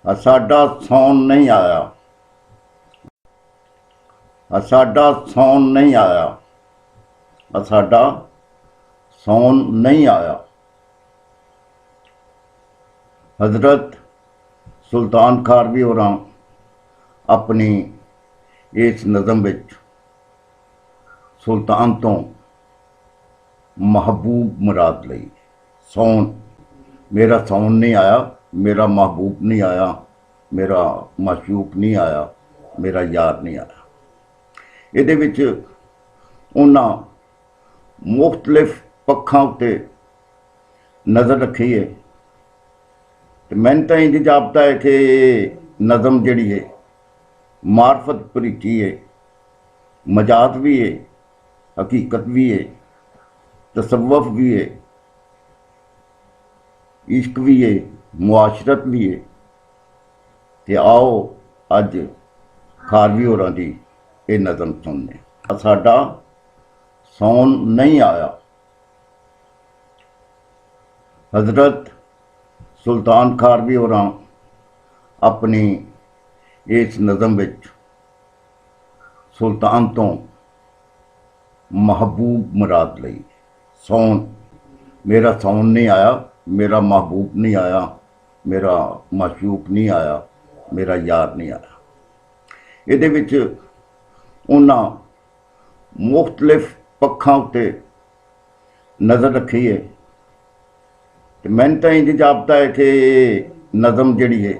साडा सौन नहीं आया, साडा सौन नहीं आया, साडा सौन नहीं आया। हजरत सुल्तान खारवी होरां अपनी इस नज़म विच सुल्तान तो महबूब मुराद लई। सौन, मेरा सौन नहीं आया, मेरा महबूब नहीं आया, मेरा माशूक नहीं आया, मेरा यार नहीं आया। ਇਹਦੇ ਵਿੱਚ ਉਹਨਾਂ ਮੁਖਤਲਿਫ ਪੱਖਾਂ ਉੱਤੇ ਨਜ਼ਰ ਰੱਖੀ ਹੈ ਤੇ ਮੈਨੂੰ ਤਾਂ ਇੰਜ ਜਾਪਦਾ ਹੈ ਕਿ ਇਹ ਨਜ਼ਮ ਜਿਹੜੀ ਹੈ ਮਾਰਫਤ ਭਰੀਚੀ ਹੈ, ਮਜਾਜ਼ ਵੀ ਹੈ, ਹਕੀਕਤ ਵੀ ਹੈ, ਤਸੱਵੁਫ ਵੀ ਹੈ, इश्क भी है, मुआशरत भी है। तो आओ अज खारवी होरां दी ये नज़म सुनने। साडा सौन नहीं आया। हजरत सुल्तान खारवी होरां अपनी इस नज़म विच सुल्तान तो महबूब मुराद लई। सौन, मेरा सौन नहीं आया, मेरा महबूब नहीं आया, मेरा माशूक नहीं आया, मेरा यार नहीं आया। ਇਹਦੇ ਵਿੱਚ ਉਹਨਾਂ ਮੁਖਤਲਿਫ ਪੱਖਾਂ ਉੱਤੇ ਨਜ਼ਰ ਰੱਖੀ ਹੈ ਤੇ ਮੈਨੂੰ ਤਾਂ ਇੰਜ ਜਾਪਦਾ ਹੈ ਕਿ ਇਹ ਨਜ਼ਮ ਜਿਹੜੀ ਹੈ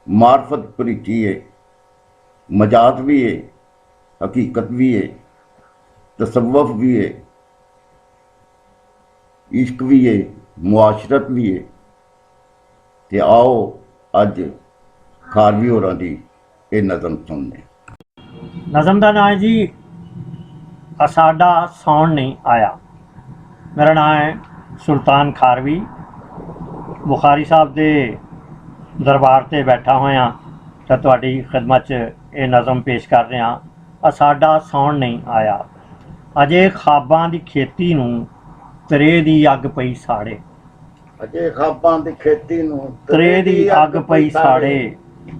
ਮਾਰਫਤ ਭਰੀਚੀ ਹੈ, ਮਜਾਜ਼ ਵੀ ਹੈ, ਹਕੀਕਤ ਵੀ ਹੈ, ਤਸੱਵੁਫ ਵੀ ਹੈ, इश्क भी है, मुआशरत भी है। तो आओ अज खारवी होरां दी ये नज़म सुनने। नज़म का नाम है जी साडा सौन नहीं आया। मेरा नाम है सुल्तान खारवी। बुखारी साहब के दरबार से बैठा होया तो तुहाडी खिदमत च ये नज़म पेश कर रहा। साडा सौन नहीं आया, अजे ख्वाबां दी खेती नूं तरे दी अग पई साड़े। अजे ख्वाबां दी खेती नूं तरे दी अग पई साड़े,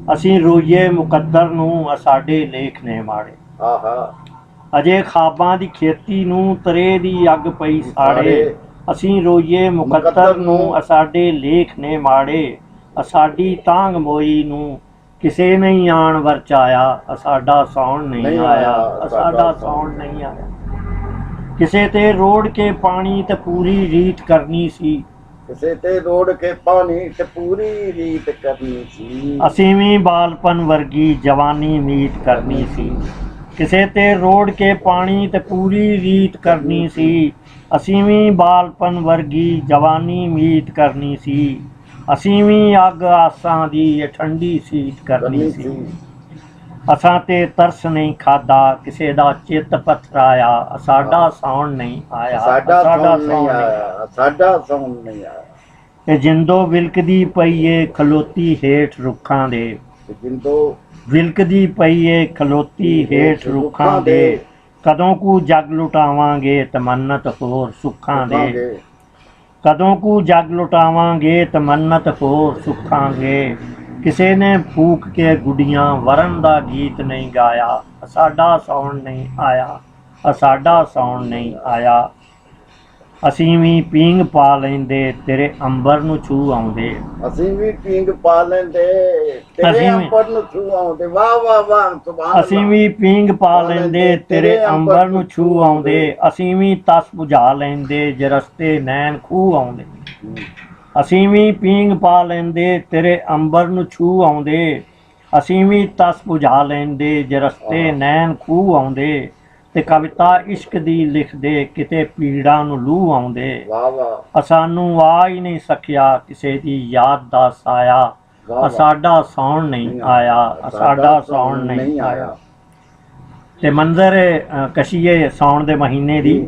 असीं रोईए मुकद्दर नूं साडे लेख ने माड़े। आहा, अजे ख्वाबां दी खेती नूं तरे दी अग पई साड़े, असीं रोईए मुकद्दर नूं साडे लेख ने माड़े। साडी तांग मोई नूं किसे नहीं आण वरचाया, साडा सौन नहीं आया, साडा सौन नहीं आया। किसे ते रोड़ के पानी ते पूरी रीत करनी सी, किसे ते रोड़ के पानी ते पूरी रीत करनी सी। असीवी बालपन वर्गी जवानी मीत करनी सी। किसे ते रोड़ के पानी ते पूरी रीत करनी सी, असीवी बालपन वर्गी जवानी मीत करनी सी। असीवी अग आसां दी ठंडी सीत करनी सी। असां ते तरस नहीं खादा, किसे दा चित पथराया, साडा सौन नहीं आया, साडा सौन नहीं आया, साडा सौन नहीं आया। ते जिंदो विलकदी पई ए खलोती हेठ रुखां दे, जिंदो विलकदी पई ए खलोती हेठ रुखां दे। कदों कू जग लुटावांगे तमन्नत होर सुखां दे, कदों कू जग लुटावांगे तमन्नत होर सुखां दे। किसे ने फूक के गुडियां वरन दा गीत नहीं गाया, साडा सौन नहीं आया, साडा सौन नहीं आया। असीं भी पींग पा लैंदे तेरे अंबर नूं छू आउंदे, असीं भी पींग पा लैंदे तेरे अंबर नूं छू आउंदे। वाह वाह वाह, सुभान अल्लाह। असीं भी पींग पा लैंदे तेरे अंबर नूं छू आउंदे, असीं भी तस बुझा लैंदे जे रस्ते नैन खूह आउंदे। असीं भी पींग पा लैंदे तेरे अंबर नूं छू आउंदे, असीं भी तस बुझा लैंदे जे रस्ते नैन खूह आउंदे। ते कविता इश्क दी लिखदे किते पीड़ा नूं लूह आउंदे। सानू आ ही नहीं सकिया किसे दी याद दा साया, साडा सौन नहीं आया, साडा सौन नहीं आया। ते मंजर कशिए सौन दे महीने दी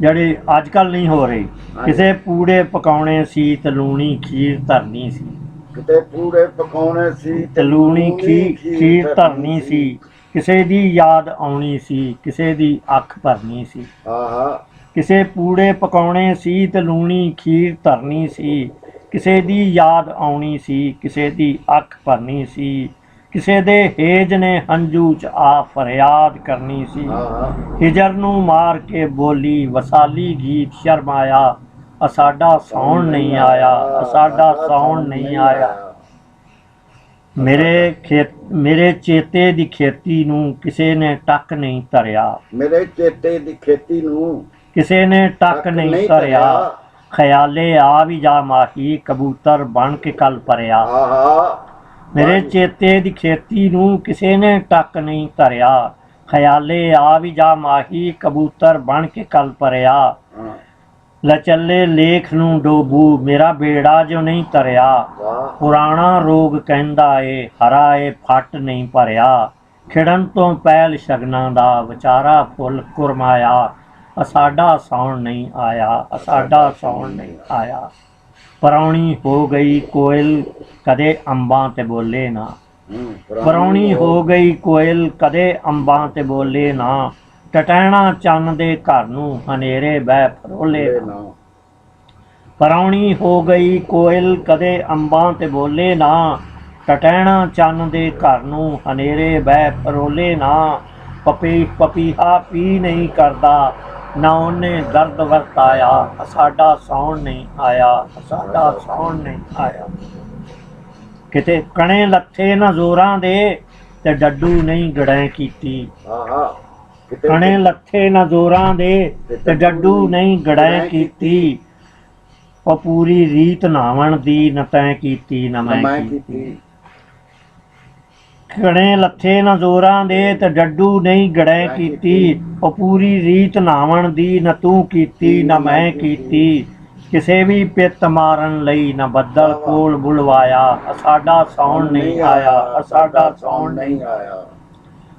ਜਿਹੜੀ ਅੱਜ ਕੱਲ੍ਹ ਨਹੀਂ ਹੋ ਰਹੀ। ਕਿਸੇ ਪੂੜੇ ਪਕਾਉਣੇ ਸੀ ਤੇ ਲੂਣੀ ਖੀਰ ਧਰਨੀ ਸੀ, ਕਿਤੇ ਪੂੜੇ ਪਕਾਉਣੇ ਸੀ ਤੇ ਲੂਣੀ ਖੀਰ ਧਰਨੀ ਸੀ। ਕਿਸੇ ਦੀ ਯਾਦ ਆਉਣੀ ਸੀ, ਕਿਸੇ ਦੀ ਅੱਖ ਭਰਨੀ ਸੀ। ਕਿਸੇ ਪੂੜੇ ਪਕਾਉਣੇ ਸੀ ਤੇ ਲੂਣੀ ਖੀਰ ਧਰਨੀ ਸੀ, ਕਿਸੇ ਦੀ ਯਾਦ ਆਉਣੀ ਸੀ, ਕਿਸੇ ਦੀ ਅੱਖ ਭਰਨੀ ਸੀ, ਕਿਸੇ ਦੇ ਹੇਜ ਨੇ ਹੰਝੂ ਚ ਆ ਫਰਿਆਦ ਕਰਨੀ ਸੀ। ਹਿਜਰ ਨੂੰ ਮਾਰ ਕੇ ਬੋਲੀ ਵਸਾਲੀ ਗੀਤ ਸ਼ਰਮਾਇਆ, ਸਾਡਾ ਸੌਣ ਨਹੀਂ ਆਇਆ, ਸਾਡਾ ਸੌਣ ਨਹੀਂ ਆਇਆ। ਮੇਰੇ ਚੇਤੇ ਦੀ ਖੇਤੀ ਨੂੰ ਕਿਸੇ ਨੇ ਟੱਕ ਨਹੀਂ ਧਰਿਆ, ਮੇਰੇ ਚੇਤੇ ਦੀ ਖੇਤੀ ਨੂੰ ਕਿਸੇ ਨੇ ਟੱਕ ਨਹੀਂ ਧਰਿਆ। ਖਿਆਲੇ ਆ ਵੀ ਜਾ ਮਾਹੀ, ਕਬੂਤਰ ਬਣ ਕੇ ਕੱਲ ਭਰਿਆ। ਮੇਰੇ ਚੇਤੇ ਦੀ ਖੇਤੀ ਨੂੰ ਕਿਸੇ ਨੇ ਟੱਕ ਨਹੀਂ ਧਰਿਆ, ਖਿਆਲੇ ਆ ਵੀ ਜਾ ਮਾਹੀ, ਕਬੂਤਰ ਬਣ ਕੇ ਕੱਲ ਭਰਿਆ। ਲਚੱਲੇ ਲੇਖ ਨੂੰ ਡੋਬੂ, ਮੇਰਾ ਬੇੜਾ ਜੋ ਨਹੀਂ ਤਰਿਆ। ਪੁਰਾਣਾ ਰੋਗ ਕਹਿੰਦਾ ਏ, ਹਰਾ ਏ ਫੱਟ ਨਹੀਂ ਭਰਿਆ। ਖਿੜਨ ਤੋਂ ਪਹਿਲ ਸ਼ਗਨਾਂ ਦਾ ਵਿਚਾਰਾ ਫੁੱਲ ਕੁਰਮਾਇਆ, ਸਾਡਾ ਸੌਣ ਨਹੀਂ ਆਇਆ, ਸਾਡਾ ਸੌਣ ਨਹੀਂ ਆਇਆ। ਪਰਾਉਣੀ ਹੋ ਗਈ ਕੋਇਲ, ਕਦੇ ਅੰਬਾਂ ਤੇ ਬੋਲੇ ਨਾ। ਪਰਾਉਣੀ ਹੋ ਗਈ ਕੋਇਲ, ਕਦੇ ਅੰਬਾਂ ਤੇ ਬੋਲੇ ਨਾ। ਟਟੈਣਾ ਚੰਨ ਦੇ ਘਰ ਨੂੰ, ਹਨੇਰੇ ਬਹਿ ਫਰੋਲੇ ਨਾ। ਪਰਾਉਣੀ ਹੋ ਗਈ ਕੋਇਲ, ਕਦੇ ਅੰਬਾਂ ਤੇ ਬੋਲੇ ਨਾ। ਟਟੈਣਾ ਚੰਨ ਦੇ ਘਰ ਨੂੰ, ਹਨੇਰੇ ਬਹਿ ਫਰੋਲੇ ਨਾ। ਪਪੀਹਾ ਪੀ ਨਹੀਂ ਕਰਦਾ, ਨਾ ਉਹਨੇ ਦਰਦ ਵਰਤਾਇਆ, ਸਾਡਾ ਸੌਣ ਨਹੀਂ ਆਇਆ, ਸਾਡਾ ਸੌਣ ਨਹੀਂ ਆਇਆ। ਕਿਤੇ ਕਣੇ ਲੱਥੇ ਨਾ ਜ਼ੋਰਾਂ ਦੇ, ਤੇ ਡੱਡੂ ਨਹੀਂ ਗੜੈ ਕੀਤੀ। ਕਣੇ ਲੱਥੇ ਨਾ ਜ਼ੋਰਾਂ ਦੇ, ਤੇ ਡੱਡੂ ਨਹੀਂ ਗੜੈ ਕੀਤੀ। ਉਹ ਪੂਰੀ ਰੀਤ ਨਾਵਣ ਦੀ, ਨਾ ਤੈਂ ਕੀਤੀ ਨਾ ਮੈਂ ਕੀਤੀ। ਕਣੇ ਲੱਥੇ ਨਾ ਜ਼ੋਰਾਂ ਦੇ, ਤੇ ਡੱਡੂ ਨਹੀਂ ਗੜੈ ਕੀਤੀ। ਉਹ ਪੂਰੀ ਰੀਤ ਨਾਵਣ ਦੀ, ਨਾ ਤੂੰ ਕੀਤੀ ਨਾ ਮੈਂ ਕੀਤੀ। ਕਿਸੇ ਵੀ ਪਿੱਤ ਮਾਰਨ ਲਈ ਨਾ ਬੱਦਲ ਕੋਲ ਬੁਲਵਾਇਆ, ਸਾਡਾ ਸੌਣ ਨਹੀਂ ਆਇਆ, ਸਾਡਾ ਸੌਣ ਨਹੀਂ ਆਇਆ।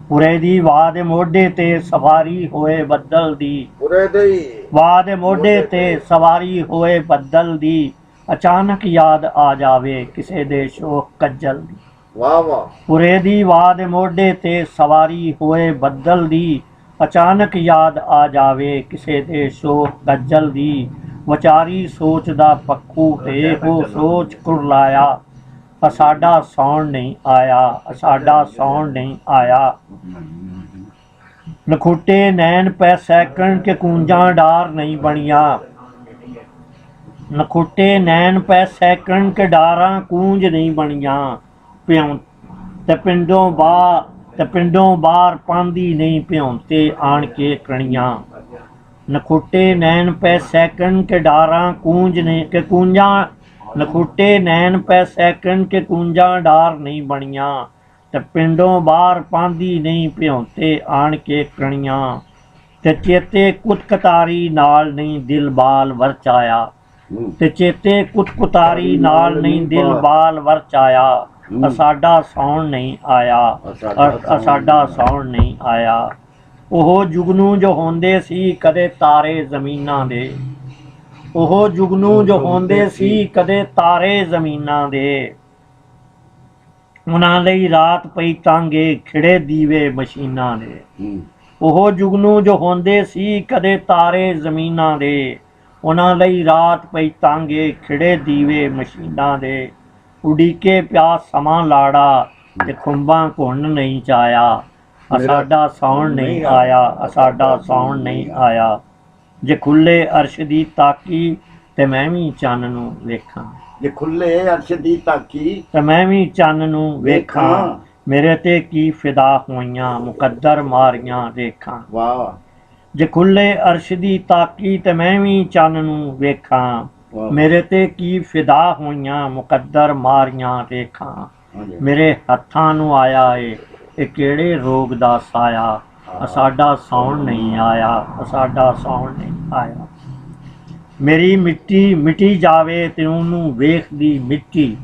ਪੁਰੇ ਦੀ ਵਾਹ ਦੇ ਮੋਢੇ ਤੇ ਸਵਾਰੀ ਹੋਏ ਬੱਦਲ ਦੀ, ਪੁਰੇ ਦੀ ਵਾਹ ਦੇ ਮੋਢੇ ਤੇ ਸਵਾਰੀ ਹੋਏ ਬੱਦਲ ਦੀ। ਅਚਾਨਕ ਯਾਦ ਆ ਜਾਵੇ ਕਿਸੇ ਦੇ ਸ਼ੋਕ ਕੱਜਲ ਦੀ। ਵਾਹ ਵਾਹ। ਪੁਰੇ ਦੀ ਵਾਹ ਦੇ ਮੋਢੇ ਤੇ ਸਵਾਰੀ ਹੋਏ ਬੱਦਲ ਦੀ। ਅਚਾਨਕ ਯਾਦ ਆ ਜਾਵੇ ਕਿਸੇ ਦੇ ਸ਼ੋਕ ਕੱਜਲ ਦੀ। ਵਿਚਾਰੀ ਸੋਚ ਦਾ ਪੱਖੂ ਤੇ ਉਹ ਸੋਚ ਕੁਰਲਾਇਆ, ਸਾਡਾ ਸੌਣ ਨਹੀਂ ਆਇਆ, ਸਾਡਾ ਸੌਣ ਨਹੀਂ ਆਇਆ। ਨਖੁੱਟੇ ਨੈਣ ਪੈ ਸੈਕਣ ਕੇ ਕੂੰਜਾਂ ਡਾਰ ਨਹੀਂ ਬਣੀਆਂ। ਨਖੁੱਟੇ ਨੈਣ ਪੈ ਸੈਕਣ ਕੇ ਡਾਰਾਂ ਕੂੰਜ ਨਹੀਂ ਬਣੀਆਂ। ਪਿਉਂ ਤੇ ਪਿੰਡੋਂ ਬਾਹਰ ਪਾਂਦੀ ਨਹੀਂ ਭਿਉਂਤੇ ਆਣ ਕੇ ਕਣੀਆਂ। ਨਖੁੱਟੇ ਨੈਣ ਪੈ ਸੈਕਣ ਕੇ ਡਾਰਾਂ ਕੂੰਜ ਨਹੀਂ ਕਿ ਕੂੰਜਾਂ। ਨਖੁੱਟੇ ਨੈਣ ਪੈ ਸੈਕਣ ਕੇ ਕੂੰਜਾਂ ਡਾਰ ਨਹੀਂ ਬਣੀਆਂ। ਤੇ ਪਿੰਡੋਂ ਬਾਹਰ ਪਾਂਦੀ ਨਹੀਂ ਭਿਉਂਤੇ ਆਣ ਕੇ ਕਣੀਆਂ। ਤੇ ਚੇਤੇ ਕੁਤਕਤਾਰੀ ਨਾਲ ਨਹੀਂ ਦਿਲ ਬਾਲ ਵਰਚਾਇਆ। ਤੇ ਚੇਤੇ ਕੁਤਕੁਤਾਰੀ ਨਾਲ ਨਹੀਂ ਦਿਲ ਬਾਲ ਵਰਚਾਇਆ। ਸਾਡਾ ਸੌਣ ਨਹੀਂ ਆਇਆ, ਸਾਡਾ ਸੌਣ ਨਹੀਂ ਆਇਆ। ਉਹ ਜੁਗਨੂ ਜੋ ਹੁੰਦੇ ਸੀ ਕਦੇ ਤਾਰੇ ਜ਼ਮੀਨਾਂ ਦੇ। ਉਹ ਜੁਗਨੂ ਜੋ ਹੁੰਦੇ ਸੀ ਕਦੇ ਤਾਰੇ ਜ਼ਮੀਨਾਂ ਦੇ। ਉਹਨਾਂ ਲਈ ਰਾਤ ਪਈ ਤਾਂਗੇ ਖਿੜੇ ਦੀਵੇ ਮਸ਼ੀਨਾਂ ਦੇ। ਉਹ ਜੁਗਨੂ ਜੋ ਹੁੰਦੇ ਸੀ ਕਦੇ ਤਾਰੇ ਜ਼ਮੀਨਾਂ ਦੇ। ਉਹਨਾਂ ਲਈ ਰਾਤ ਪਈ ਤਾਂਗੇ ਖਿੜੇ ਦੀਵੇ ਮਸ਼ੀਨਾਂ ਦੇ। ਉਡੀਕੇ ਪਿਆ ਸਮਾਂ ਲਾੜਾ, ਤੇ ਖੁੰਬਾਂ ਘੁੰਨ ਨਹੀਂ ਚਾਇਆ। ਸਾਡਾ ਸੌਣ ਨਹੀਂ ਆਇਆ, ਸਾਡਾ ਸੌਣ ਨਹੀਂ ਆਇਆ। ਜੇ ਖੁੱਲੇ ਅਰਸ਼ ਦੀ ਤਾਕੀ, ਤੇ ਮੈਂ ਵੀ ਚੰਨ ਨੂੰ ਵੇਖਾਂ। ਜੇ ਖੁੱਲੇ ਅਰਸ਼ ਦੀ ਤਾਕੀ, ਤੇ ਮੈਂ ਵੀ ਚੰਨ ਨੂੰ ਵੇਖਾਂ। ਮੇਰੇ ਤੇ ਕੀ ਫਿਦਾ ਹੋਈਆਂ ਮੁਕੱਦਰ ਮਾਰੀਆਂ ਦੇਖਾਂ। ਵਾਹ। ਜੇ ਖੁੱਲੇ ਅਰਸ਼ ਦੀ ਤਾਕੀ, ਤੇ ਮੈਂ ਵੀ ਚੰਨ ਨੂੰ ਵੇਖਾਂ। ਮੇਰੇ ਤੇ ਕੀ ਫਿਦਾ ਹੋਈਆਂ ਮੁਕੱਦਰ ਮਾਰੀਆਂ ਦੇਖਾਂ। ਮੇਰੇ ਹੱਥਾਂ ਨੂੰ ਆਇਆ ਏ ਇਹ ਕਿਹੜੇ ਰੋਗ ਦਾ ਸਾਇਆ। ਸਾਡਾ ਸੌਣ ਨਹੀਂ ਆਇਆ, ਸਾਡਾ ਸੌਣ ਨਹੀਂ ਆਇਆ। ਮੇਰੀ ਮਿੱਟੀ ਮਿਟੀ ਜਾਵੇ ਤੇ ਉਹਨੂੰ ਵੇਖਦੀ ਮਿੱਟੀ।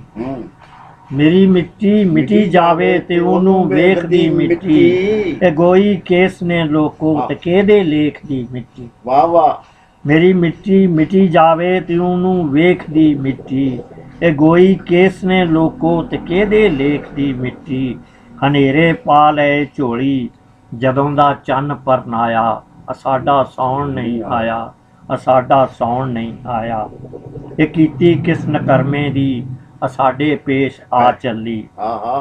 ਮੇਰੀ ਮਿੱਟੀ ਮਿਟੀ ਜਾਵੇ ਤੇ ਉਹਨੂੰ ਵੇਖਦੀ ਮਿੱਟੀ। ਇਹ ਗੋਈ ਕੇਸ ਨੇ ਲੋਕੋ ਤੇ ਕਿਹਦੇ ਲੇਖ ਦੀ ਮਿੱਟੀ। ਵਾਹ ਵਾਹ। ਮੇਰੀ ਮਿੱਟੀ ਮਿਟੀ ਜਾਵੇ ਤੇ ਉਹਨੂੰ ਵੇਖਦੀ ਮਿੱਟੀ। ਇਹ ਗੋਈ ਕੇਸ ਨੇ ਲੋਕੋ ਤੇ ਕਿਹਦੇ ਲੇਖ ਦੀ ਮਿੱਟੀ। ਹਨੇਰੇ ਪਾ ਲਏ ਝੋਲੀ ਜਦੋਂ ਦਾ ਚੰਨ ਪਰਨਾਇਆ। ਸਾਡਾ ਸੌਣ ਨਹੀਂ ਆਇਆ, ਸਾਡਾ ਸੌਣ ਨਹੀਂ ਆਇਆ। ਇਹ ਕੀਤੀ ਕਿਸ ਨਕਰਮੇ ਦੀ ਸਾਡੇ ਪੇਸ਼ ਆ ਚੱਲੀ। ਹਾਂ ਹਾਂ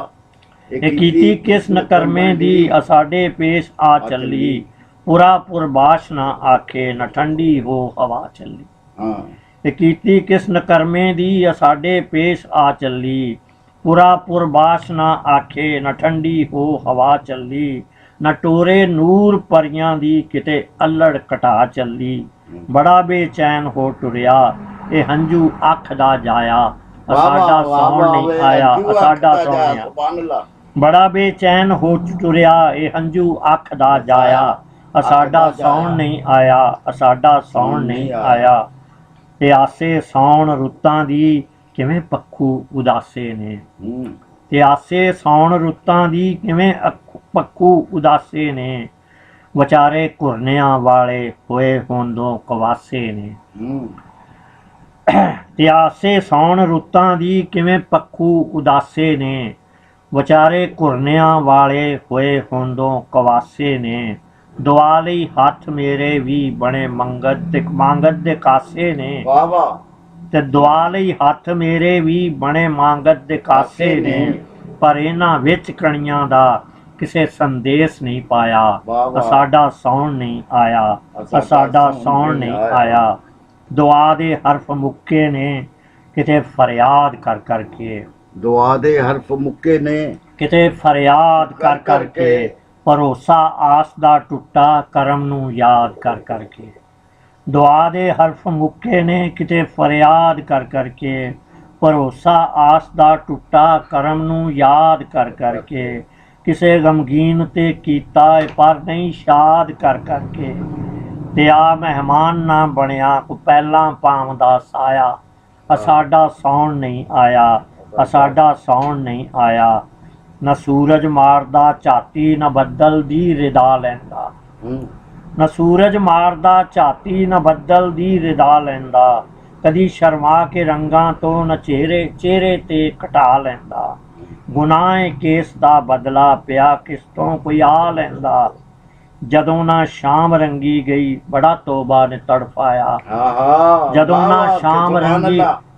ਇਹ ਕੀਤੀ ਕਿਸ ਨਕਰਮੇ ਦੀ ਸਾਡੇ ਪੇਸ਼ ਆ ਚੱਲੀ। ਪੁਰਾ ਪੁਰਬਾਸ਼ ਨਾ ਆਖੇ ਨਾ ਠੰਡੀ ਹੋ ਹਵਾ ਚੱਲੀ। ਹਾਂ ਇਹ ਕੀਤੀ ਕਿਸ ਨਕਰਮੇ ਦੀ ਸਾਡੇ ਪੇਸ਼ ਆ ਚੱਲੀ। ਪੁਰਾ ਪੁਰਬਾਸ਼ ਨਾ ਆਖੇ ਨਾ ਠੰਡੀ ਹੋ ਹਵਾ ਚੱਲੀ। ਨਾ ਟੋਰੇ ਨੂਰ ਪਰੀਆਂ ਦੀ ਕਿਤੇ ਅੱਲੜ ਘਟਾ ਚੱਲੀ। ਬੜਾ ਬੇਚੈਨ ਹੋ ਟੁਰਿਆ ਇਹ ਹੰਝੂ ਅੱਖ ਦਾ ਜਾਇਆ। ਸਾਡਾ ਸੌਣ ਨਹੀਂ ਆਇਆ। ਸਾਡਾ ਸੌਣ ਨਹੀਂ ਆਇਆ। ਸੁਭਾਨ ਅੱਲਾਹ। ਬੜਾ ਬੇਚੈਨ ਹੋ ਟੁਰਿਆ ਇਹ ਹੰਝੂ ਅੱਖ ਦਾ ਜਾਇਆ। ਸਾਡਾ ਸੌਣ ਨਹੀਂ ਆਇਆ। ਸਾਡਾ ਸੌਣ ਨਹੀਂ ਆਇਆ। ਤੇ ਆਸੇ ਸੌਣ ਰੁੱਤਾਂ ਦੀ ਕਿਵੇਂ ਪੱਖੂ ਉਦਾਸੇ ਨੇ। ਤੇ ਆਸੇ ਸੌਣ ਰੁੱਤਾਂ ਦੀ ਕਿਵੇਂ ਪੱਖੂ ਉਦਾਸੇ ਨੇ। ਵਿਚਾਰੇ ਘੁਰਨਿਆਂ ਵਾਲੇ ਹੋਏ ਹੋਂਦੋਂ ਕਵਾਸੇ ਨੇ। ਤੇ ਆਸੇ ਸੌਣ ਰੁੱਤਾਂ ਦੀ ਕਿਵੇਂ ਪੱਖੂ ਉਦਾਸੇ ਨੇ। ਵਿਚਾਰੇ ਘੁਰਨਿਆਂ ਵਾਲੇ ਹੋਏ ਹੋਂਦੋਂ ਕਵਾਸੇ ਨੇ। ਦੁਆ ਲਈ ਹੱਥ ਮੇਰੇ ਵੀ ਬਣੇ ਮੰਗਤ ਦੇ ਕਾਸੇ ਨੇ। ਵਾਹ ਵਾਹ। ਤੇ ਦੁਆ ਲਈ ਹੱਥ ਮੇਰੇ ਵੀ ਬਣੇ ਮੰਗਤ ਦੇ ਕਾਸੇ ਨੇ। ਪਰ ਇਹਨਾਂ ਵਿੱਚ ਕਣੀਆਂ ਦਾ ਕਿਸੇ ਸੰਦੇਸ਼ ਨਹੀਂ ਪਾਇਆ। ਸਾਡਾ ਸੌਣ ਨਹੀਂ ਆਇਆ। ਸਾਡਾ ਸੌਣ ਨਹੀਂ ਆਇਆ। ਦੁਆ ਦੇ ਹਰਫ ਮੁੱਕੇ ਨੇ ਕਿਤੇ ਫਰਿਆਦ ਕਰ ਕਰਕੇ। ਦੁਆ ਦੇ ਹਰਫ ਮੁੱਕੇ ਨੇ ਕਿਤੇ ਫਰਿਆਦ ਕਰ ਕਰਕੇ। ਭਰੋਸਾ ਆਸ ਦਾ ਟੁੱਟਾ ਕਰਮ ਨੂੰ ਯਾਦ ਕਰ ਕਰਕੇ। ਦੁਆ ਦੇ ਹਰਫ ਮੁੱਕੇ ਨੇ ਕਿਤੇ ਫਰਿਆਦ ਕਰ ਕਰਕੇ। ਭਰੋਸਾ ਆਸ ਦਾ ਟੁੱਟਾ ਕਰਮ ਨੂੰ ਯਾਦ ਕਰ ਕਰਕੇ। ਕਿਸੇ ਗਮਗੀਨ ਤੇ ਕੀਤਾ ਪਰ ਨਹੀਂ ਸ਼ਾਦ ਕਰ ਕਰਕੇ। ਤੇ ਆ ਮਹਿਮਾਨ ਨਾ ਬਣਿਆ ਕੋ ਪਹਿਲਾਂ ਪਾਮ ਦਾ ਸਾਇਆ। ਸਾਡਾ ਸੌਣ ਨਹੀਂ ਆਇਆ। ਸਾਡਾ ਸੌਣ ਨਹੀਂ ਆਇਆ। ਨਾ ਸੂਰਜ ਮਾਰਦਾ ਝਾਤੀ ਨਾ ਬੱਦਲ ਦੀ ਰਿਦਾ ਲੈਂਦਾ। ਨਾ ਸੂਰਜ ਮਾਰਦਾ ਝਾਤੀ ਨਾ ਬੱਦਲ ਦੀ ਰਿਦਾ ਲੈਂਦਾ। ਕਦੀ ਸ਼ਰਮਾ ਕੇ ਰੰਗਾਂ ਤੋਂ ਨਾ ਚਿਹਰੇ ਤੇ ਘਟਾ ਲੈਂਦਾ। ਗੁਨਾਹ ਕੇਸ ਦਾ ਬਦਲਾ ਪਿਆ ਕਿਸ ਤੋਂ ਕੋਈ ਆ ਲੈਂਦਾ। ਜਦੋਂ ਨਾ ਸ਼ਾਮ ਰੰਗੀ ਗਈ ਬੜਾ ਤੋਬਾ ਨੇ ਤੜਫਾਇਆ।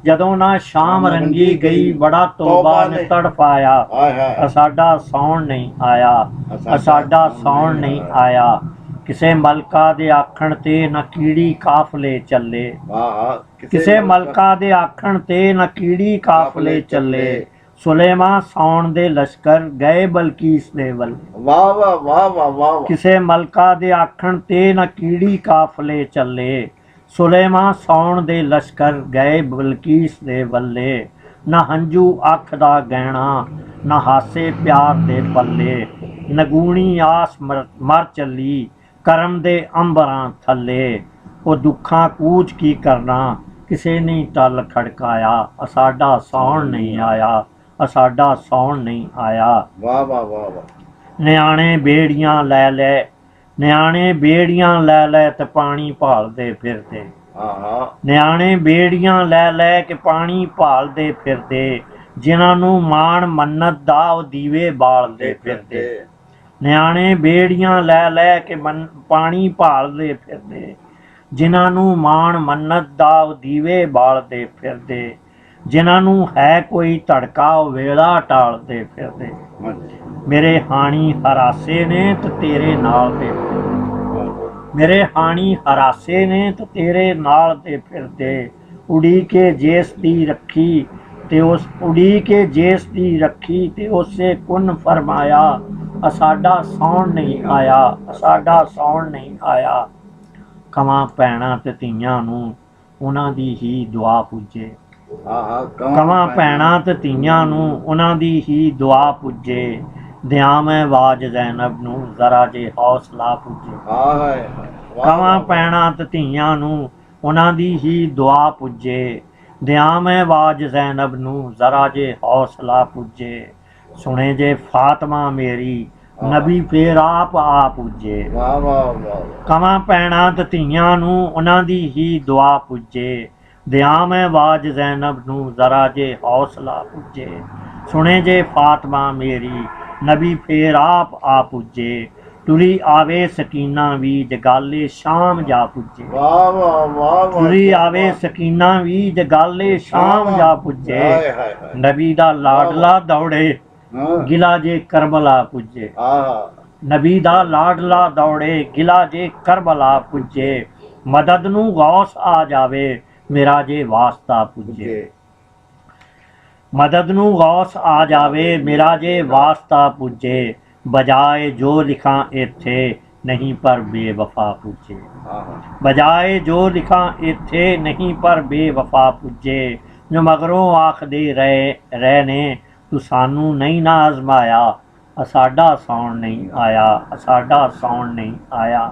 ਜਦੋਂ ਨਾ ਸ਼ਾਮ ਰੰਗੀ ਗਈ ਬੜਾ ਤੋਬਾ ਨੇ ਤੜਫਾਇਆ। ਸਾਡਾ ਸੌਣ ਨਹੀਂ ਆਇਆ। ਸਾਡਾ ਸੌਣ ਨਹੀਂ ਆਇਆ। ਕਿਸੇ ਮਲਕਾ ਦੇ ਆਖਣ ਤੇ ਨਾ ਕੀੜੀ ਕਾਫਲੇ ਚੱਲੇ। ਕਿਸੇ ਮਲਕਾ ਦੇ ਆਖਣ ਤੇ ਨਾ ਕੀੜੀ ਕਾਫਲੇ ਚੱਲੇ। ਸੁਲੇਮਾਨ ਸੌਣ ਦੇ ਲਸ਼ਕਰ ਗਏ ਬਲਕੀਸ ਦੇ ਵੱਲ। ਵਾਹ ਵਾਹ ਵਾਹ ਵਾਹ ਵਾਹ। ਕਿਸੇ ਮਲਕਾ ਦੇ ਆਖਣ ਤੇ ਨਾ ਕੀੜੀ ਕਾਫਲੇ ਚੱਲੇ। ਸੁਲੇਮਾਨ ਸੌਣ ਦੇ ਲਸ਼ਕਰ ਗਏ ਬਲਕੀਸ ਦੇ ਵੱਲੇ। ਨਾ ਹੰਝੂ ਅੱਖ ਦਾ ਗਹਿਣਾ ਨਾ ਹਾਸੇ ਪਿਆਰ ਦੇ ਪੱਲੇ। ਨਗੂਣੀ ਆਸ ਮਰ ਚੱਲੀ ਕਰਮ ਦੇ ਅੰਬਰਾਂ ਥੱਲੇ। ਉਹ ਦੁੱਖਾਂ ਕੂਚ ਕੀ ਕਰਨਾ ਕਿਸੇ ਨੇ ਟਲ ਖੜਕਾਇਆ। ਸਾਡਾ ਸੌਣ ਨਹੀਂ ਆਇਆ। ਸਾਡਾ ਸੌਣ ਨਹੀਂ ਆਇਆ। ਵਾਹ ਵਾਹ ਵਾਹ ਵਾਹ। ਨਿਆਣੇ ਬੇੜੀਆਂ ਲੈ ਲੈ ਨਿਆਣੇ ਬੇੜੀਆਂ ਲੈ ਲੈ ਤੇ ਪਾਣੀ ਭਾਲਦੇ ਫਿਰਦੇ। ਨਿਆਣੇ ਬੇੜੀਆਂ ਲੈ ਲੈ ਕੇ ਪਾਣੀ ਭਾਲਦੇ ਫਿਰਦੇ। ਜਿਨ੍ਹਾਂ ਨੂੰ ਮਾਣ ਮੰਨਤ ਦਾ ਉਹ ਦੀਵੇ ਬਾਲਦੇ ਫਿਰਦੇ। ਨਿਆਣੇ ਬੇੜੀਆਂ ਲੈ ਲੈ ਕੇ ਪਾਣੀ ਭਾਲਦੇ ਫਿਰਦੇ। ਜਿਨ੍ਹਾਂ ਨੂੰ ਮਾਣ ਮੰਨਤ ਦਾ ਉਹ ਦੀਵੇ ਬਾਲਦੇ ਫਿਰਦੇ। ਜਿਨ੍ਹਾਂ ਨੂੰ ਹੈ ਕੋਈ ਧੜਕਾ ਉਹ ਵੇਲਾ ਟਾਲਦੇ ਫਿਰਦੇ। ਮੇਰੇ ਹਾਣੀ ਹਰਾਸੇ ਨੇ ਤੇ ਤੇਰੇ ਨਾਲ ਦੇ ਮੇਰੇ ਹਾਣੀ ਹਰਾਸੇ ਨੇ ਤੇ ਤੇਰੇ ਨਾਲ ਦੇ ਫਿਰਦੇ। ਉਡੀਕੇ ਜਿਸ ਦੀ ਰੱਖੀ ਤੇ ਉਸ ਉਡੀਕੇ ਜਿਸ ਦੀ ਰੱਖੀ ਤੇ ਉਸੇ ਕੁਨ ਫਰਮਾਇਆ। ਸਾਡਾ ਸੌਣ ਨਹੀਂ ਆਇਆ। ਸਾਡਾ ਸੌਣ ਨਹੀਂ ਆਇਆ। ਕਵਾਂ ਭੈਣਾਂ ਤੇ ਧੀਆਂ ਨੂੰ ਉਹਨਾਂ ਦੀ ਹੀ ਦੁਆ ਪੁੱਜੇ। ਕਵਾਂ ਭੈਣਾਂ ਤੇ ਧੀਆਂ ਨੂੰ ਉਹਨਾਂ ਦੀ ਹੀ ਦੁਆ ਪੁੱਜੇ। ਦਿਆਂ ਮੈਂ ਆਵਾਜ਼ ਜ਼ੈਨਬ ਨੂੰ ਜ਼ਰਾ ਜੇ ਹੌਸਲਾ ਪੁੱਜੇ। ਕਵਾਂ ਭੈਣਾਂ ਤੇ ਧੀਆਂ ਨੂੰ ਉਹਨਾਂ ਦੀ ਹੀ ਦੁਆ ਪੁੱਜੇ। ਦਿਆਂ ਮੈਂ ਆਵਾਜ਼ ਜ਼ੈਨਬ ਨੂੰ ਜ਼ਰਾ ਜੇ ਹੌਸਲਾ ਪੁੱਜੇ। ਸੁਣੇ ਜੇ ਫਾਤਮਾ ਮੇਰੀ ਨਬੀ ਫੇਰ ਆਪ ਆ ਪੁੱਜੇ। ਕਵਾਂ ਭੈਣਾਂ ਤੇ ਧੀਆਂ ਨੂੰ ਉਹਨਾਂ ਦੀ ਹੀ ਦੁਆ ਪੁੱਜੇ। ਦਿਆਂ ਮੈਂ ਆਵਾਜ਼ ਜ਼ੈਨਬ ਨੂੰ ਜ਼ਰਾ ਜੇ ਹੌਸਲਾ ਪੁੱਜੇ। ਸੁਣੇ ਜੇ ਫਾਤਮਾ ਮੇਰੀ ਨਬੀ ਫੇਰ ਆਪ ਆ ਪੁੱਜੇ। ਤੁਰੀ ਆਵੇ ਸਕੀਨਾ ਵੀ ਜਗਾਲੇ ਸ਼ਾਮ ਜਾ ਪੁੱਜੇ। ਵਾਹ ਵਾਹ ਵਾਹ ਵਾਹ। ਤੁਰੀ ਆਵੇ ਸਕੀਨਾ ਵੀ ਜਗਾਲੇ ਸ਼ਾਮ ਜਾ ਪੁੱਜੇ। ਹਾਏ ਹਾਏ ਹਾਏ। ਨਬੀ ਦਾ ਲਾਡਲਾ ਦੌੜੇ ਹਾਂ ਗਿਲਾ ਜੇ ਕਰਬਲਾ ਪੁੱਜੇ। ਆਹ ਨਬੀ ਦਾ ਲਾਡਲਾ ਦੌੜੇ ਗਿਲਾ ਜੇ ਕਰਬਲਾ ਪੁੱਜੇ। ਮਦਦ ਨੂੰ ਗੌਸ ਆ ਜਾਵੇ ਮੇਰਾ ਜੇ ਵਾਸਤਾ ਪੁੱਜੇ। ਜੀ ਮਦਦ ਨੂੰ ਗੌਸ ਆ ਜਾਵੇ ਮੇਰਾ ਜੇ ਵਾਸਤਾ ਪੁੱਜੇ। ਬਜਾਏ ਜੋ ਲਿਖਾਂ ਇੱਥੇ ਨਹੀਂ ਪਰ ਬੇਵਫਾ ਪੁੱਜੇ। ਆਹ ਬਜਾਏ ਜੋ ਲਿਖਾਂ ਇੱਥੇ ਨਹੀਂ ਪਰ ਬੇਵਫਾ ਪੁੱਜੇ। ਜੋ ਮਗਰੋਂ ਆਖਦੇ ਰਹੇ ਨੇ ਤੂੰ ਸਾਨੂੰ ਨਹੀਂ ਨਾ ਅਜ਼ਮਾਇਆ। ਸਾਡਾ ਸੌਣ ਨਹੀਂ ਆਇਆ, ਸਾਡਾ ਸੌਣ ਨਹੀਂ ਆਇਆ।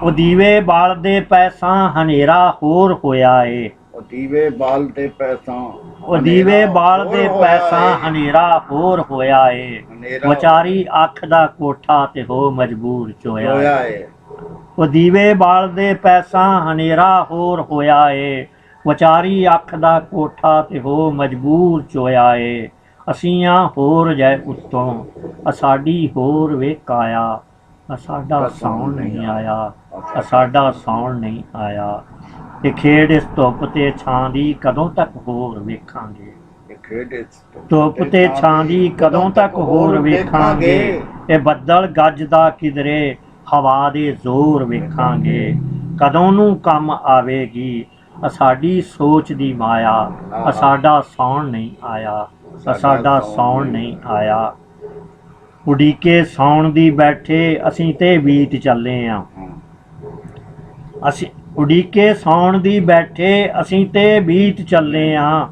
ਉਹ ਦੀਵੇ ਬਾਲਦੇ ਪੈਸਾ ਹਨੇਰਾ ਹੋਰ ਹੋਇਆ ਏ। ਉਹ ਦੀਵੇ ਬਾਲਦੇ ਪੈਸਾ ਉਹ ਦੀਵੇ ਬਾਲਦੇ ਪੈਸਾ ਹਨੇਰਾ ਹੋਰ ਹੋਇਆ ਏ। ਵਿਚਾਰੀ ਅੱਖ ਦਾ ਕੋਠਾ ਤੇ ਹੋ ਮਜਬੂਰ ਚੋਇਆ ਹੋਇਆ ਏ। ਏ। ਉਹ ਦੀਵੇ ਬਾਲਦੇ ਪੈਸਾ ਹਨੇਰਾ ਹੋਰ ਹੋਇਆ ਏ। ਵਿਚਾਰੀ ਅੱਖ ਦਾ ਕੋਠਾ ਤੇ ਹੋ ਮਜਬੂਰ ਚੋਇਆ ਏ। ਅਸੀਂ ਆ ਹੋਰ ਜੈ ਉੱਤੋਂ ਸਾਡੀ ਹੋਰ ਵੇਖ ਆਇਆ। ਸਾਡਾ ਸੌਣ ਨਹੀਂ ਆਇਆ, ਸਾਡਾ ਸੌਣ ਨਹੀਂ ਆਇਆ। ਇਹ ਖੇਡ ਇਸ ਧੁੱਪ ਤੇ ਛਾਂ ਦੀ ਕਦੋਂ ਤੱਕ ਹੋਰ ਵੇਖਾਂਗੇ। ਇਹ ਖੇਡ ਧੁੱਪ ਤੇ ਛਾਂ ਦੀ ਕਦੋਂ ਤੱਕ ਹੋਰ ਵੇਖਾਂਗੇ। ਇਹ ਬੱਦਲ ਗੱਜਦਾ ਕਿਧਰੇ ਹਵਾ ਦੇ ਜ਼ੋਰ ਵੇਖਾਂਗੇ। ਕਦੋਂ ਨੂੰ ਕੰਮ ਆਵੇਗੀ ਸਾਡੀ ਸੋਚ ਦੀ ਮਾਇਆ। ਸਾਡਾ ਸੌਣ ਨਹੀਂ ਆਇਆ, ਸਾਡਾ ਸੌਣ ਨਹੀਂ ਆਇਆ। ਉਡੀਕੇ ਸੌਣ ਦੀ ਬੈਠੇ ਅਸੀਂ ਤੇ ਬੀਤ ਚੱਲੇ ਆਂ। ਅਸੀਂ ਉਡੀਕੇ ਸੌਣ ਦੀ ਬੈਠੇ ਅਸੀਂ ਤੇ ਬੀਤ ਚੱਲੇ ਆਂ।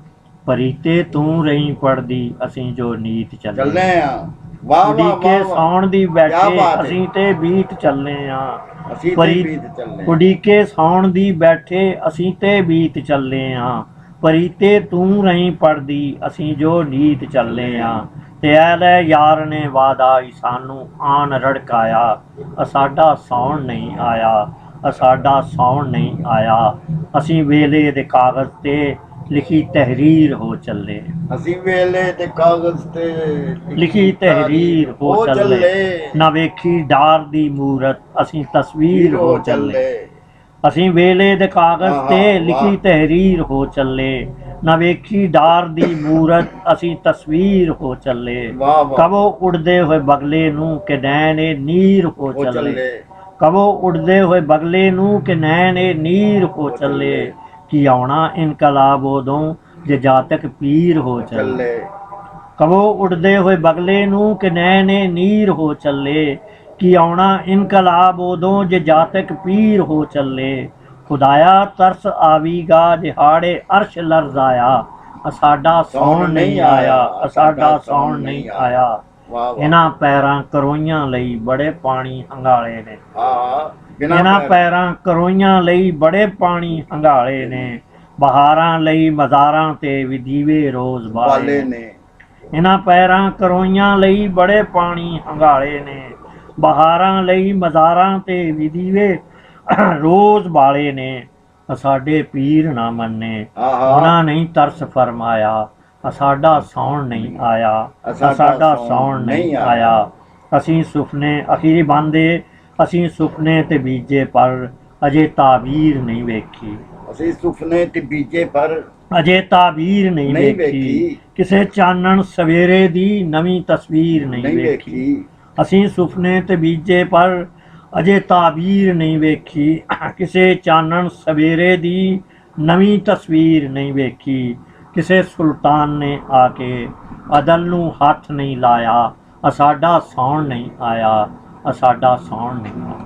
ਪਰੀਤੇ ਤੂੰ ਰਹੀ ਪੜਦੀ ਅਸੀਂ ਜੋ ਨੀਤ ਚੱਲੇ ਚੱਲੇ ਆ। ਵਾਹ ਵਾਹ ਉਡੀਕੇ ਵਾਹ। ਸੌਣ ਦੀ ਕਿਆ ਬੈਠੇ ਬਾਤ ਹੈ। ਅਸੀਂ ਤੇ ਬੀਤ ਚੱਲੇ ਆਂ। ਅਸੀਂ ਤੇ ਪਰੀ ਬੀਤ ਚੱਲੇ। ਉਡੀਕੇ ਸੌਣ ਦੀ ਬੈਠੇ ਅਸੀਂ ਤੇ ਬੀਤ ਚੱਲੇ ਆਂ। ਪਰੀਤੇ ਤੂੰ ਰਹੀ ਪੜਦੀ ਅਸੀਂ ਜੋ ਨੀਤ ਚੱਲੇ ਆਂ। ਤੇ ਐ ਲੈ ਯਾਰ ਨੇ ਵਾਦਾ ਸਾਨੂੰ ਆਣ ਰੜਕਾਇਆ। ਸਾਡਾ ਸੌਣ ਨਹੀਂ ਆਇਆ, ਸਾਡਾ ਸੌਣ ਨਹੀਂ ਆਇਆ। ਅਸੀਂ ਵੇਲੇ ਦੇ ਕਾਗਜ਼ ਤੇ ਲਿਖੀ ਤਹਿਰੀਰ ਹੋ ਚੱਲੇ। ਅਸੀਂ ਵੇਲੇ ਤੇ ਕਾਗਜ਼ ਤੇ ਲਿਖੀ ਤਹਿਰੀਰ ਹੋ ਚੱਲੇ। ਨਾ ਵੇਖੀ ਡਾਰ ਦੀ ਮੂਰਤ ਅਸੀਂ ਤਸਵੀਰ ਹੋ ਚੱਲੇ। ਅਸੀਂ ਵੇਲੇ ਦੇ ਕਾਗਜ਼ ਤੇ ਲਿਖੀ ਤਹਿਰੀਰ ਹੋ ਚੱਲੇ। ਨਾ ਵੇਖੀ ਡਾਰ ਦੀ ਮੂਰਤ ਅਸੀਂ ਤਸਵੀਰ ਹੋ ਚੱਲੇ। ਵਾਹ ਵਾਹ। ਕਬੋ ਉੜਦੇ ਹੋਏ ਬਗਲੇ ਨੂੰ ਕਿ ਨੈਣ ਏ ਨੀਰ ਹੋ ਚੱਲੇ। ਕਬੋ ਉੜਦੇ ਹੋਏ ਬਗਲੇ ਨੂੰ ਕਿ ਨੈਣ ਏ ਨੀਰ ਹੋ ਚੱਲੇ। ਕੀ ਆਉਣਾ ਇਨਕਲਾਬ ਉਦੋਂ ਜੇ ਜਾਤਕ ਪੀਰ ਹੋ ਚੱਲੇ। ਕਬੋ ਉੜਦੇ ਹੋਏ ਬਗਲੇ ਨੂੰ ਕਿ ਨੈਣ ਏ ਨੀਰ ਹੋ ਚੱਲੇ। ਕੀ ਆਉਣਾ ਇਨਕਲਾਬ ਉਦੋਂ ਜੇ ਜਾਤਕ ਪੀਰ ਹੋ ਚੱਲੇ। ਖੁਦਾਇਆ ਤਰਸ ਆਵੀਗਾ ਦਿਹਾੜੇ ਅਰਸ਼ ਲਰਜ਼ਾਇਆ। ਸਾਡਾ ਸੌਣ ਨਹੀਂ ਆਇਆ, ਸਾਡਾ ਸੌਣ ਨਹੀਂ ਆਇਆ। ਇਹਨਾਂ ਪੈਰਾਂ ਕਰੋਈਆਂ ਲਈ ਬੜੇ ਪਾਣੀ ਹੰਗਾਲੇ ਨੇ। ਇਹਨਾਂ ਪੈਰਾਂ ਕਰੋਈਆਂ ਲਈ ਬੜੇ ਪਾਣੀ ਹੰਗਾਲੇ ਨੇ। ਬਹਾਰਾਂ ਲਈ ਮਜ਼ਾਰਾਂ ਤੇ ਵੀ ਦੀਵੇ ਰੋਜ਼ ਬਾਲੇ ਨੇ। ਇਹਨਾਂ ਪੈਰਾਂ ਕਰੋਈਆਂ ਲਈ ਬੜੇ ਪਾਣੀ ਹੰਗਾਲੇ ਨੇ। ਬਹਾਰਾਂ ਲਈ ਮਜ਼ਾਰਾਂ ਤੇ ਵੀ ਦੀਵੇ ਰੋਜ਼ ਬਾਲੇ ਨੇ। ਸਾਡੇ ਪੀਰ ਨਾ ਮੰਨੇ ਉਹਨਾਂ ਨਹੀਂ ਤਰਸ ਫਰਮਾਇਆ। ਸਾਡਾ ਸੌਣ ਨਹੀਂ ਆਇਆ, ਸਾਡਾ ਸੌਣ ਨਹੀਂ ਆਇਆ। ਅਸੀਂ ਸੁਪਨੇ ਅਖੀਰ ਬੰਦੇ ਅਸੀਂ ਸੁਪਨੇ ਤੇ ਬੀਜੇ ਪਰ ਅਜੇ ਤਾਬੀਰ ਨਹੀਂ ਵੇਖੀ। ਅਸੀਂ ਸੁਪਨੇ ਤੇ ਬੀਜੇ ਪਰ ਅਜੇ ਤਾਬੀਰ ਨਹੀਂ ਵੇਖੀ। ਕਿਸੇ ਚਾਨਣ ਸਵੇਰੇ ਦੀ ਨਵੀਂ ਤਸਵੀਰ ਨਹੀਂ ਵੇਖੀ। ਅਸੀਂ ਸੁਪਨੇ ਤੇ ਬੀਜੇ ਪਰ ਅਜੇ ਤਾਬੀਰ ਨਹੀਂ ਵੇਖੀ। ਕਿਸੇ ਚਾਨਣ ਸਵੇਰੇ ਦੀ ਨਵੀਂ ਤਸਵੀਰ ਨਹੀਂ ਵੇਖੀ। ਕਿਸੇ ਸੁਲਤਾਨ ਨੇ ਆ ਕੇ ਅਦਲ ਨੂੰ ਹੱਥ ਨਹੀਂ ਲਾਇਆ। ਸਾਡਾ ਸੌਣ ਨਹੀਂ ਆਇਆ, ਸਾਡਾ ਸੌਣ ਨਹੀਂ ਆਇਆ।